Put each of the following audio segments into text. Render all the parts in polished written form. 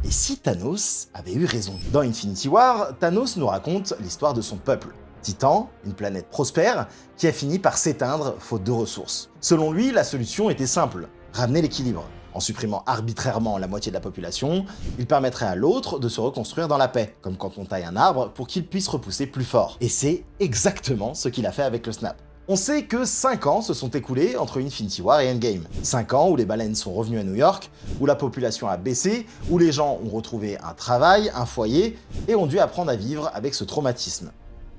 Et si Thanos avait eu raison? Dans Infinity War, Thanos nous raconte l'histoire de son peuple. Titan, une planète prospère, qui a fini par s'éteindre faute de ressources. Selon lui, la solution était simple, ramener l'équilibre. En supprimant arbitrairement la moitié de la population, il permettrait à l'autre de se reconstruire dans la paix, comme quand on taille un arbre pour qu'il puisse repousser plus fort. Et c'est exactement ce qu'il a fait avec le Snap. On sait que 5 ans se sont écoulés entre Infinity War et Endgame. 5 ans où les baleines sont revenues à New York, où la population a baissé, où les gens ont retrouvé un travail, un foyer, et ont dû apprendre à vivre avec ce traumatisme.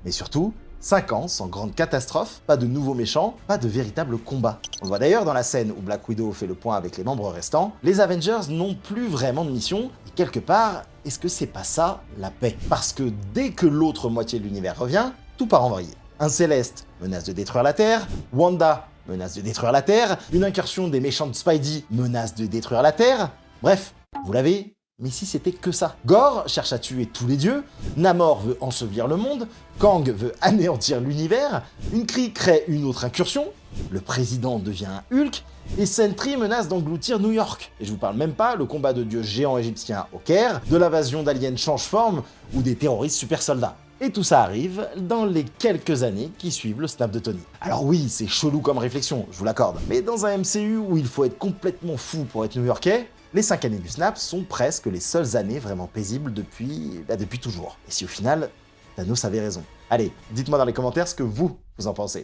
Mais surtout, 5 ans sans grande catastrophe, pas de nouveaux méchants, pas de véritable combat. On le voit d'ailleurs dans la scène où Black Widow fait le point avec les membres restants, les Avengers n'ont plus vraiment de mission, et quelque part, est-ce que c'est pas ça la paix? Parce que dès que l'autre moitié de l'univers revient, tout part en vrille. Un Céleste menace de détruire la Terre, Wanda menace de détruire la Terre, une incursion des méchants de Spidey menace de détruire la Terre. Bref, vous l'avez? Mais si c'était que ça. Gore cherche à tuer tous les dieux, Namor veut ensevelir le monde, Kang veut anéantir l'univers, une Kree crée une autre incursion, le président devient un Hulk, et Sentry menace d'engloutir New York. Et je vous parle même pas le combat de dieux géants égyptiens au Caire, de l'invasion d'aliens change-forme ou des terroristes super soldats. Et tout ça arrive dans les quelques années qui suivent le snap de Tony. Alors oui, c'est chelou comme réflexion, je vous l'accorde, mais dans un MCU où il faut être complètement fou pour être new-yorkais, les 5 années du snap sont presque les seules années vraiment paisibles depuis toujours. Et si au final, Thanos avait raison? Allez, dites-moi dans les commentaires ce que vous en pensez.